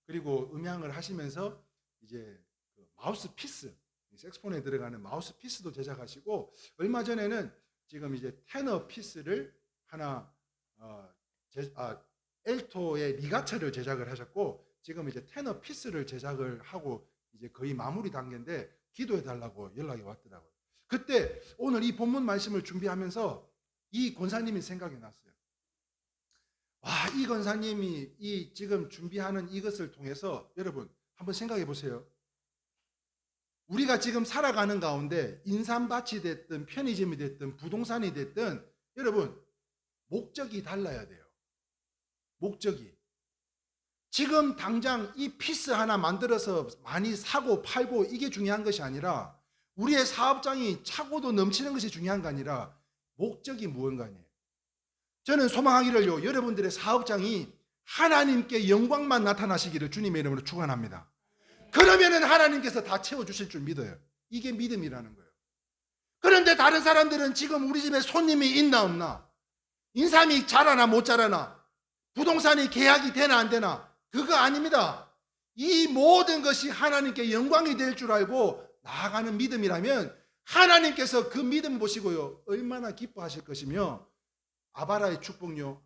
그리고 음향을 하시면서 이제 그 마우스 피스, 색스폰에 들어가는 마우스 피스도 제작하시고, 얼마 전에는 지금 이제 테너 피스를 하나, 엘토의 리가처를 제작을 하셨고, 지금 이제 테너 피스를 제작을 하고 이제 거의 마무리 단계인데 기도해 달라고 연락이 왔더라고요. 그때 오늘 이 본문 말씀을 준비하면서 이 권사님이 생각이 났어요. 와, 이 권사님이 이 지금 준비하는 이것을 통해서 여러분 한번 생각해 보세요. 우리가 지금 살아가는 가운데 인삼밭이 됐든 편의점이 됐든 부동산이 됐든 여러분 목적이 달라야 돼요. 목적이. 지금 당장 이 피스 하나 만들어서 많이 사고 팔고 이게 중요한 것이 아니라, 우리의 사업장이 차고도 넘치는 것이 중요한 거 아니라 목적이 무언가니에요. 저는 소망하기를요, 여러분들의 사업장이 하나님께 영광만 나타나시기를 주님의 이름으로 축원합니다. 그러면은 하나님께서 다 채워주실 줄 믿어요. 이게 믿음이라는 거예요. 그런데 다른 사람들은 지금 우리 집에 손님이 있나 없나, 인삼이 자라나 못 자라나, 부동산이 계약이 되나 안 되나, 그거 아닙니다. 이 모든 것이 하나님께 영광이 될 줄 알고 나아가는 믿음이라면 하나님께서 그 믿음 보시고요, 얼마나 기뻐하실 것이며, 아바라의 축복요,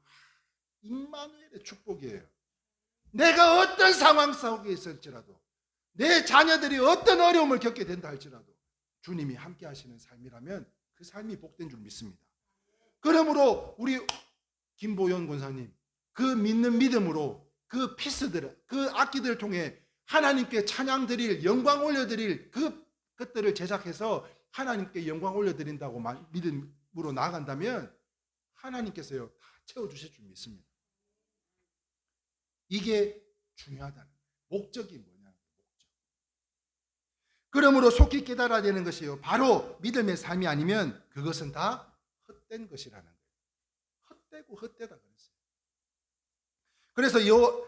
임마누엘의 축복이에요. 내가 어떤 상황 속에 있을지라도, 내 자녀들이 어떤 어려움을 겪게 된다 할지라도 주님이 함께 하시는 삶이라면 그 삶이 복된 줄 믿습니다. 그러므로 우리 김보현 권사님, 그 믿는 믿음으로 그 피스들, 그 악기들을 통해 하나님께 찬양 드릴, 영광 올려드릴 그 것들을 제작해서 하나님께 영광 올려드린다고 믿음으로 나아간다면 하나님께서요 다 채워주실 줄 믿습니다. 이게 중요하다는 거예요. 목적이 뭐냐? 목적. 그러므로 속히 깨달아야 되는 것이요, 바로 믿음의 삶이 아니면 그것은 다 헛된 것이라는 거예요. 헛되고 헛되다 그랬어요.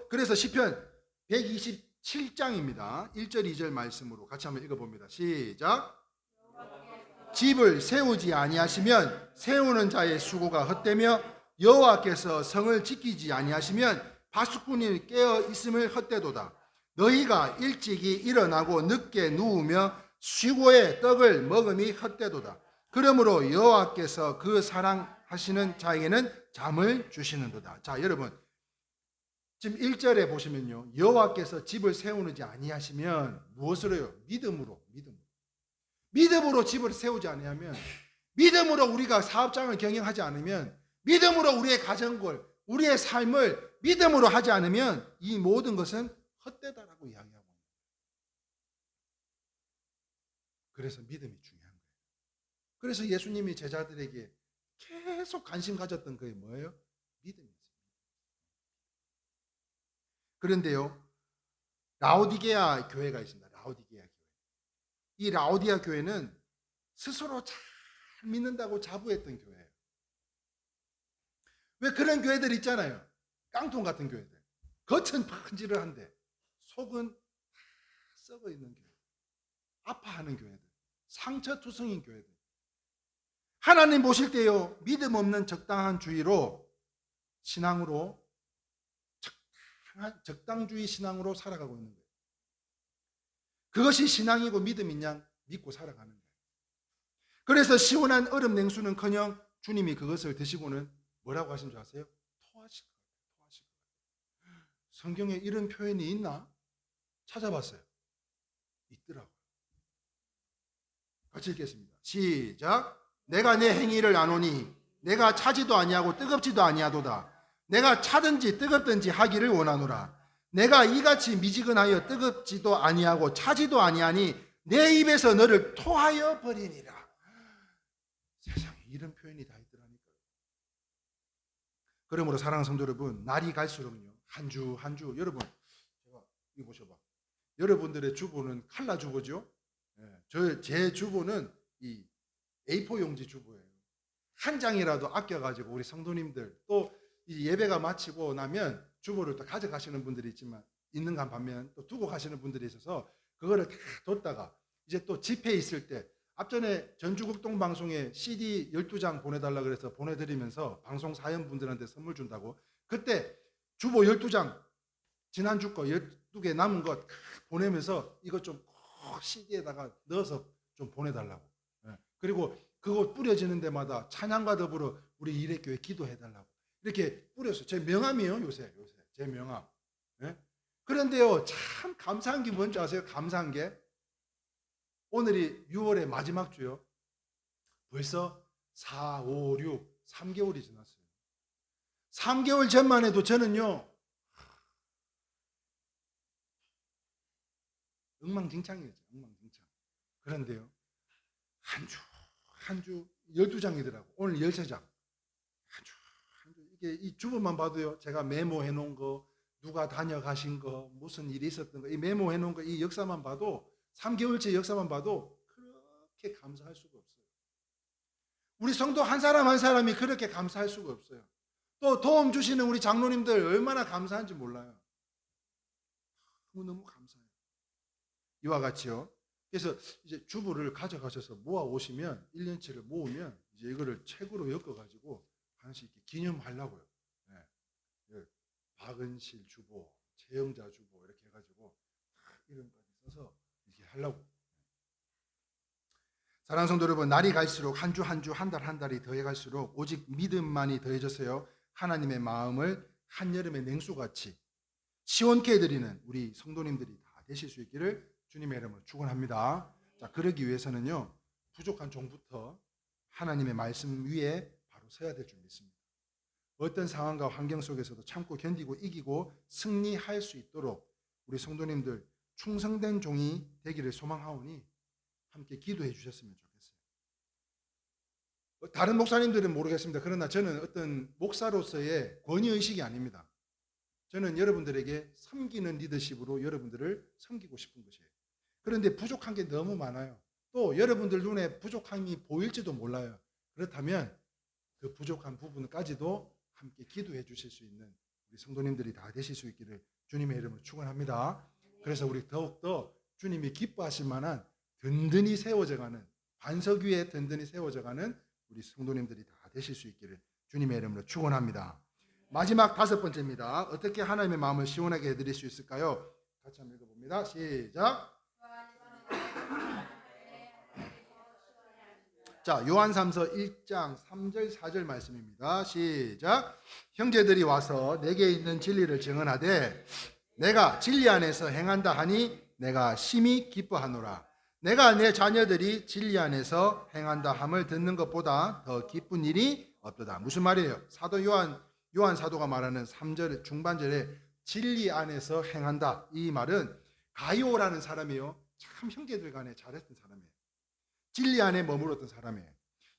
그래서 시편 127장입니다. 1절 2절 말씀으로 같이 한번 읽어봅니다. 시작. 집을 세우지 아니하시면 세우는 자의 수고가 헛되며 여호와께서 성을 지키지 아니하시면 파수꾼이 깨어 있음을 헛되도다. 너희가 일찍이 일어나고 늦게 누우며 쉬고의 떡을 먹음이 헛되도다. 그러므로 여호와께서 그 사랑하시는 자에게는 잠을 주시는도다. 자, 여러분 지금 1절에 보시면요, 여호와께서 집을 세우는지 아니하시면 무엇으로요? 믿음으로 집을 세우지 아니하면, 믿음으로 우리가 사업장을 경영하지 않으면, 믿음으로 우리의 가정을, 우리의 삶을 믿음으로 하지 않으면 이 모든 것은 헛되다라고 이야기하고 있는 거예요. 그래서 믿음이 중요한 거예요. 그래서 예수님이 제자들에게 계속 관심 가졌던 그게 뭐예요? 믿음이었어요. 그런데요, 라오디게아 교회가 있습니다. 라오디게아 교회. 이 라오디게아 교회는 스스로 잘 믿는다고 자부했던 교회예요. 왜 그런 교회들 있잖아요. 깡통 같은 교회들. 겉은 반질한데 속은 썩어 있는 교회. 아파하는 교회들. 상처투성인 교회들. 하나님 보실 때요, 믿음 없는 적당한 주의로 신앙으로 적당주의 신앙으로 살아가고 있는 거예요. 그것이 신앙이고 믿음인 양 믿고 살아가는 거예요. 그래서 시원한 얼음 냉수는커녕 주님이 그것을 드시고는 뭐라고 하신 줄 아세요? 토하실 거예요. 성경에 이런 표현이 있나? 찾아봤어요. 있더라고요. 같이 읽겠습니다. 시작. 내가 내 행위를 아노니 내가 차지도 아니하고 뜨겁지도 아니하도다. 내가 차든지 뜨겁든지 하기를 원하노라. 내가 이같이 미지근하여 뜨겁지도 아니하고 차지도 아니하니 내 입에서 너를 토하여 버리니라. 세상에 이런 표현이 다 있더라니까요. 그러므로 사랑하는 성도 여러분, 날이 갈수록요, 한 주 한 주, 여러분 제가 이거 보셔봐. 여러분들의 주보는 칼라 주보죠. 제 주보는 이 A4 용지 주보예요. 한 장이라도 아껴가지고 우리 성도님들 또 이 예배가 마치고 나면 주보를 또 가져가시는 분들이 있는가 반면 또 두고 가시는 분들이 있어서 그거를 다 뒀다가 이제 또 집회 있을 때, 앞전에 전주국동 방송에 CD 12장 보내달라 그래서 보내드리면서 방송 사연분들한테 선물 준다고, 그때 주보 12장 지난주 거 12개 남은 것 보내면서 이것 좀 꼭 CD에다가 넣어서 좀 보내달라고. 그리고 그거 뿌려지는 데마다 찬양과 더불어 우리 이레교회 기도해달라고 이렇게 뿌렸어요. 제 명함이에요. 요새 제 명함. 그런데요, 참 감사한 게 뭔지 아세요? 감사한 게 오늘이 6월의 마지막 주요. 벌써 4, 5, 6, 3개월이 지났어요. 3개월 전만 해도 저는요, 엉망진창이었죠. 엉망진창. 그런데요, 한 주 12장이더라고. 오늘 13장. 한 주. 이게 이 주보만 봐도요, 제가 메모해 놓은 거, 누가 다녀가신 거, 무슨 일이 있었던 거, 이 메모해 놓은 거, 이 역사만 봐도, 3개월째 역사만 봐도 그렇게 감사할 수가 없어요. 우리 성도 한 사람 한 사람이 그렇게 감사할 수가 없어요. 또 도움 주시는 우리 장로님들 얼마나 감사한지 몰라요. 너무 감사해요. 이와 같이요. 그래서 이제 주보를 가져가셔서 모아 오시면 1년치를 모으면 이제 이거를 책으로 엮어가지고 하나씩 이렇게 기념하려고요. 박은실 주보, 최영자 주보 이렇게 해가지고 이름까지 써서 이렇게 하려고. 사랑하는 성도 여러분, 날이 갈수록 한 주 한 주, 한 달 한 달이 더해갈수록 오직 믿음만이 더해져서요, 하나님의 마음을 한여름의 냉수같이 시원케 해드리는 우리 성도님들이 다 되실 수 있기를 주님의 이름으로 축원합니다. 자, 그러기 위해서는요, 부족한 종부터 하나님의 말씀 위에 바로 서야 될 줄 믿습니다. 어떤 상황과 환경 속에서도 참고 견디고 이기고 승리할 수 있도록 우리 성도님들 충성된 종이 되기를 소망하오니 함께 기도해 주셨으면 좋겠어요. 다른 목사님들은 모르겠습니다. 그러나 저는 어떤 목사로서의 권위의식이 아닙니다. 저는 여러분들에게 섬기는 리더십으로 여러분들을 섬기고 싶은 것이에요. 그런데 부족한 게 너무 많아요. 또 여러분들 눈에 부족함이 보일지도 몰라요. 그렇다면 그 부족한 부분까지도 함께 기도해 주실 수 있는 우리 성도님들이 다 되실 수 있기를 주님의 이름으로 축원합니다. 그래서 우리 더욱더 주님이 기뻐하실 만한 든든히 세워져가는, 반석 위에 든든히 세워져가는 우리 성도님들이 다 되실 수 있기를 주님의 이름으로 축원합니다. 마지막 5번째입니다. 어떻게 하나님의 마음을 시원하게 해드릴 수 있을까요? 같이 한번 읽어봅니다. 시작. 자, 요한삼서 1장 3절 4절 말씀입니다. 시작. 형제들이 와서 내게 있는 진리를 증언하되 내가 진리 안에서 행한다 하니 내가 심히 기뻐하노라. 내가 내 자녀들이 진리 안에서 행한다 함을 듣는 것보다 더 기쁜 일이 없도다. 무슨 말이에요? 사도 요한 사도가 말하는 3절 중반절에 진리 안에서 행한다, 이 말은 가이오라는 사람이요, 참 형제들 간에 잘했던 사람이에요. 진리 안에 머물렀던 사람이에요.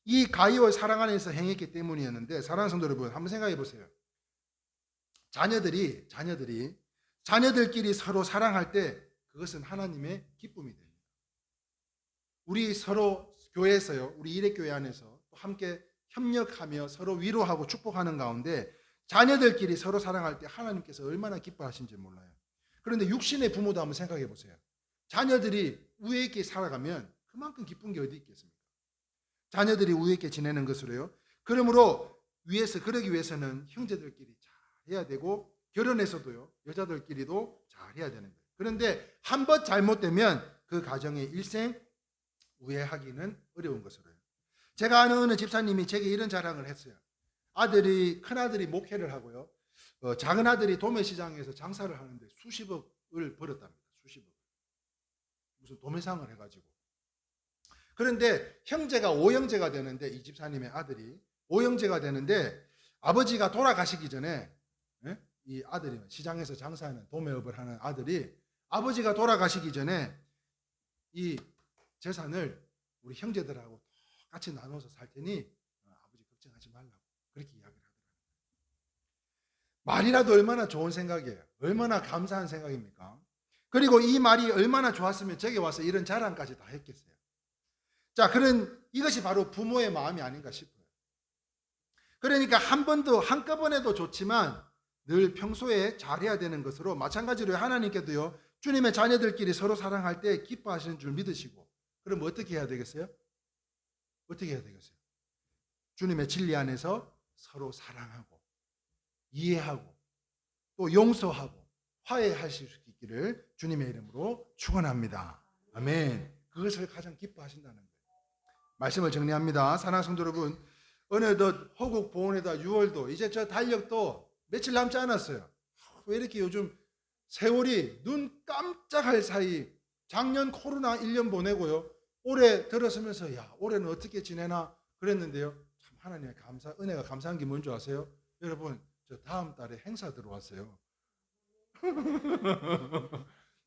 이 가이오의 사랑 안에서 행했기 때문이었는데, 사랑하는 성도 여러분, 한번 생각해 보세요. 자녀들끼리 서로 사랑할 때 그것은 하나님의 기쁨이 됩니다. 우리 서로 교회에서요, 우리 일회교회 안에서 또 함께 협력하며 서로 위로하고 축복하는 가운데 자녀들끼리 서로 사랑할 때 하나님께서 얼마나 기뻐하신지 몰라요. 그런데 육신의 부모도 한번 생각해 보세요. 자녀들이 우애 있게 살아가면 그만큼 기쁜 게 어디 있겠습니까? 자녀들이 우애 있게 지내는 것으로요. 그러므로 그러기 위해서는 형제들끼리 잘 해야 되고, 결혼해서도요, 여자들끼리도 잘 해야 되는 거예요. 그런데 한 번 잘못되면 그 가정의 일생 우애하기는 어려운 것으로요. 제가 아는 어느 집사님이 제게 이런 자랑을 했어요. 큰아들이 목회를 하고요, 작은 아들이 도매시장에서 장사를 하는데 수십억을 벌었답니다. 수십억. 무슨 도매상을 해가지고. 그런데 형제가 5형제가 되는데, 이 집사님의 아들이 5형제가 되는데, 아버지가 돌아가시기 전에, 이 아들이 시장에서 장사하는 도매업을 하는 아들이 아버지가 돌아가시기 전에 이 재산을 우리 형제들하고 같이 나눠서 살 테니 아버지 걱정하지 말라고 그렇게 이야기를 하더라고요. 말이라도 얼마나 좋은 생각이에요. 얼마나 감사한 생각입니까? 그리고 이 말이 얼마나 좋았으면 제게 와서 이런 자랑까지 다 했겠어요. 자, 이것이 바로 부모의 마음이 아닌가 싶어요. 그러니까 한꺼번에도 좋지만 늘 평소에 잘해야 되는 것으로, 마찬가지로 하나님께도요, 주님의 자녀들끼리 서로 사랑할 때 기뻐하시는 줄 믿으시고, 그럼 어떻게 해야 되겠어요? 어떻게 해야 되겠어요? 주님의 진리 안에서 서로 사랑하고 이해하고 또 용서하고 화해하실 수 있기를 주님의 이름으로 축원합니다. 아멘. 그것을 가장 기뻐하신다는 거예요. 말씀을 정리합니다. 사랑하는 성도 여러분, 어느덧 호국 보훈에다 6월도, 이제 저 달력도 며칠 남지 않았어요. 왜 이렇게 요즘 세월이 눈 깜짝할 사이, 작년 코로나 1년 보내고요, 올해 들어서면서 야, 올해는 어떻게 지내나 그랬는데요, 참 하나님의 은혜가 감사한 게 뭔지 아세요? 여러분, 저 다음 달에 행사 들어왔어요.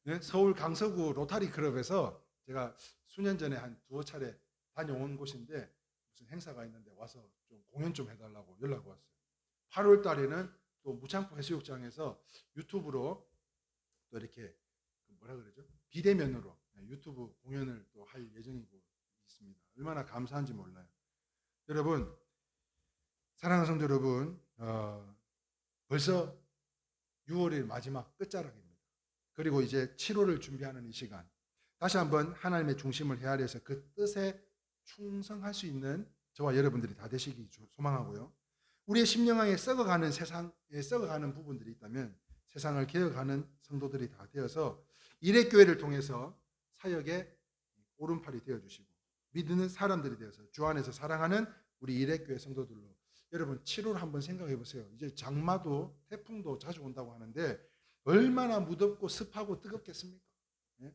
네? 서울 강서구 로타리 클럽에서 제가 수년 전에 한 2차례 다녀온 곳인데, 무슨 행사가 있는데 와서 좀 공연 좀 해달라고 연락 왔어요. 8월 달에는 또 무창포 해수욕장에서 유튜브로 또 이렇게 뭐라 그러죠? 비대면으로 유튜브 공연을 또 할 예정이고 있습니다. 얼마나 감사한지 몰라요. 여러분, 사랑하는 성도 여러분, 벌써 6월의 마지막 끝자락입니다. 그리고 이제 7월을 준비하는 이 시간, 다시 한번 하나님의 중심을 헤아려서 그 뜻에 충성할 수 있는 저와 여러분들이 다 되시기 소망하고요. 우리의 심령에 썩어가는 세상에 썩어가는 부분들이 있다면 세상을 개혁하는 성도들이 다 되어서 일회교회를 통해서 사역의 오른팔이 되어주시고, 믿는 사람들이 되어서 주 안에서 사랑하는 우리 일회교회 성도들로, 여러분 7월 한번 생각해 보세요. 이제 장마도 태풍도 자주 온다고 하는데 얼마나 무덥고 습하고 뜨겁겠습니까? 예?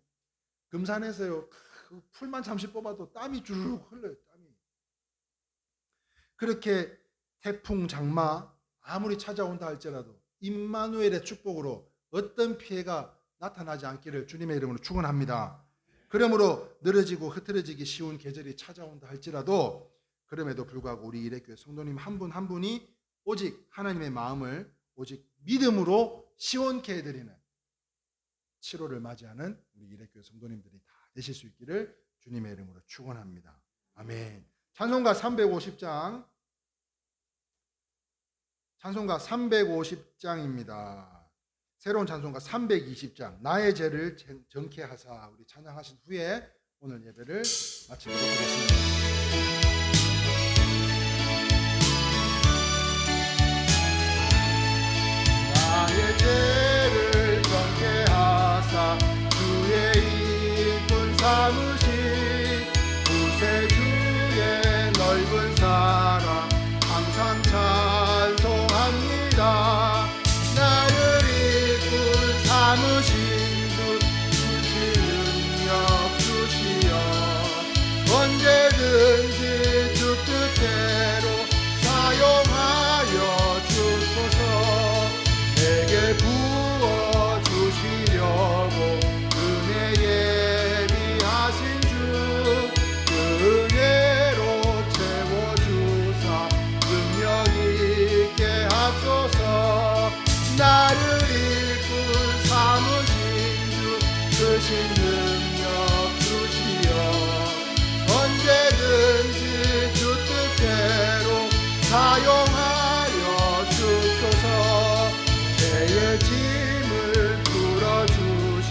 금산에서요, 그 풀만 잠시 뽑아도 땀이 주르륵 흘러요. 땀이. 그렇게 태풍 장마 아무리 찾아온다 할지라도 임마누엘의 축복으로 어떤 피해가 나타나지 않기를 주님의 이름으로 축원합니다. 그러므로 늘어지고 흐트러지기 쉬운 계절이 찾아온다 할지라도 그럼에도 불구하고 우리 일회교회 성도님 한 분 한 분이 오직 하나님의 마음을 오직 믿음으로 시원케 해드리는 7월을 맞이하는 우리 일회교회 성도님들이 다 되실 수 있기를 주님의 이름으로 축원합니다. 아멘. 찬송가 350장, 찬송가 350장입니다. 새로운 찬송가 320장, 나의 죄를 정케 하사, 우리 찬양하신 후에 오늘 예배를 마치도록 하겠습니다. 나의 죄를 정케 하사 주의 이쁜 사무신 구세주의 넓은 사랑 항상 찬송합니다. 나를 이끌 사무신 주 주신 능력 주시어 언제든지 주 뜻대로 사용하여 주소서. 내게 부어주시려고 은혜 예비하신 주 그 은혜로 채워주사 능력 있게 하소서. 나를 이끌 삼으신 주 크신 능력 주시어 언제든지 주 뜻대로 사용하여 주소서. 죄의 짐을 풀어주신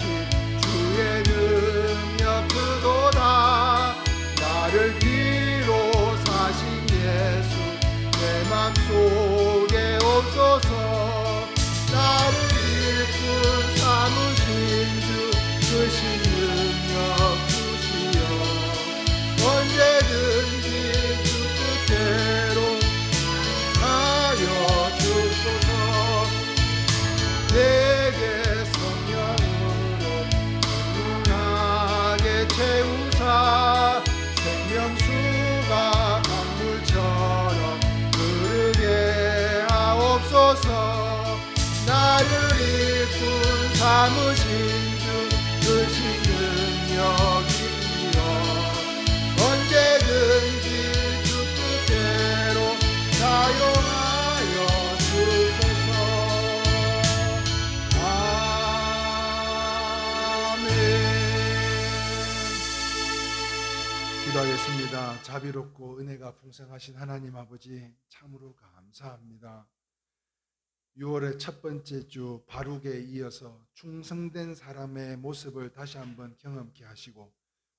주의 능력 크도다. 나를 뒤로 사신 예수 내 맘속에 없소서. 나를 이끌 삼으신 주 크신 능력 주시어 언제든지 주 뜻대로 하여 주소서. 내게 성령으로 충분하게 채우사 생명수가 강물처럼 흐르게 하옵소서. 나를 이끌 삼으신 주 크신 능력이여 언제든지 주 뜻대로 사용하여 주소서. 아멘. 기도하겠습니다. 자비롭고 은혜가 풍성하신 하나님 아버지 참으로 감사합니다. 6월의 첫 번째 주 바룩에 이어서 충성된 사람의 모습을 다시 한번 경험케 하시고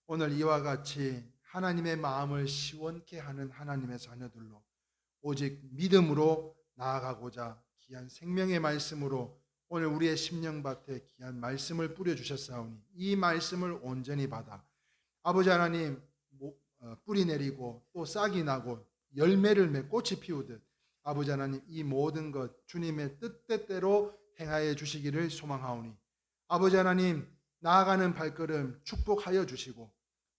오늘 이와 같이 하나님의 마음을 시원케 하는 하나님의 자녀들로 오직 믿음으로 나아가고자 귀한 생명의 말씀으로 오늘 우리의 심령밭에 귀한 말씀을 뿌려주셨사오니 이 말씀을 온전히 받아 아버지 하나님 뿌리 내리고 또 싹이 나고 열매를 맺고 꽃이 피우듯 아버지 하나님 이 모든 것 주님의 뜻대로 행하여 주시기를 소망하오니 아버지 하나님 나아가는 발걸음 축복하여 주시고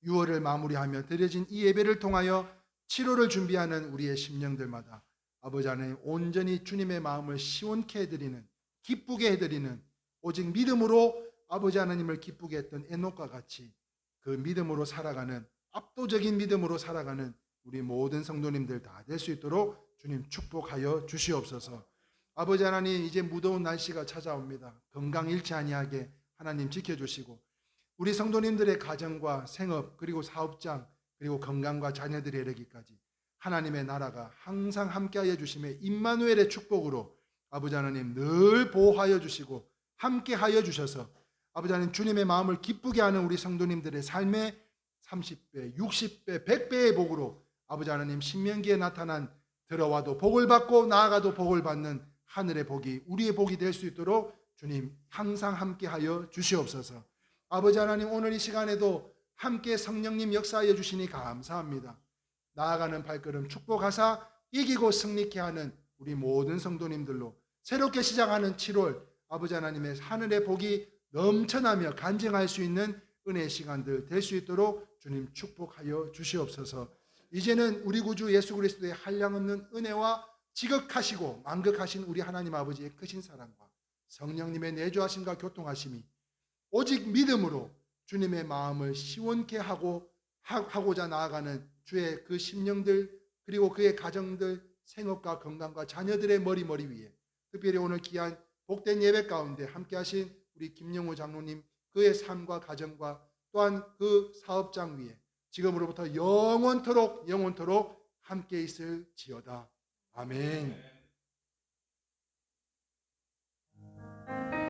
6월을 마무리하며 드려진 이 예배를 통하여 7월을 준비하는 우리의 심령들마다 아버지 하나님 온전히 주님의 마음을 시원케 해드리는 기쁘게 해드리는 오직 믿음으로 아버지 하나님을 기쁘게 했던 에녹과 같이 그 믿음으로 살아가는 압도적인 믿음으로 살아가는 우리 모든 성도님들 다 될 수 있도록 주님 축복하여 주시옵소서. 아버지 하나님 이제 무더운 날씨가 찾아옵니다. 건강 잃지 아니하게 하나님 지켜주시고 우리 성도님들의 가정과 생업 그리고 사업장 그리고 건강과 자녀들의 이르기까지 하나님의 나라가 항상 함께하여 주심에 임마누엘의 축복으로 아버지 하나님 늘 보호하여 주시고 함께하여 주셔서 아버지 하나님 주님의 마음을 기쁘게 하는 우리 성도님들의 삶에 30배, 60배, 100배의 복으로 아버지 하나님 신명기에 나타난 들어와도 복을 받고 나아가도 복을 받는 하늘의 복이 우리의 복이 될 수 있도록 주님 항상 함께하여 주시옵소서. 아버지 하나님 오늘 이 시간에도 함께 성령님 역사하여 주시니 감사합니다. 나아가는 발걸음 축복하사 이기고 승리케 하는 우리 모든 성도님들로 새롭게 시작하는 7월 아버지 하나님의 하늘의 복이 넘쳐나며 간증할 수 있는 은혜의 시간들 될 수 있도록 주님 축복하여 주시옵소서. 이제는 우리 구주 예수 그리스도의 한량없는 은혜와 지극하시고 만극하신 우리 하나님 아버지의 크신 사랑과 성령님의 내주하심과 교통하심이 오직 믿음으로 주님의 마음을 시원케 하고자 나아가는 주의 그 심령들, 그리고 그의 가정들, 생업과 건강과 자녀들의 머리 위에 특별히 오늘 귀한 복된 예배 가운데 함께 하신 우리 김영우 장로님, 그의 삶과 가정과 또한 그 사업장 위에 지금으로부터 영원토록 함께 있을지어다. 아멘.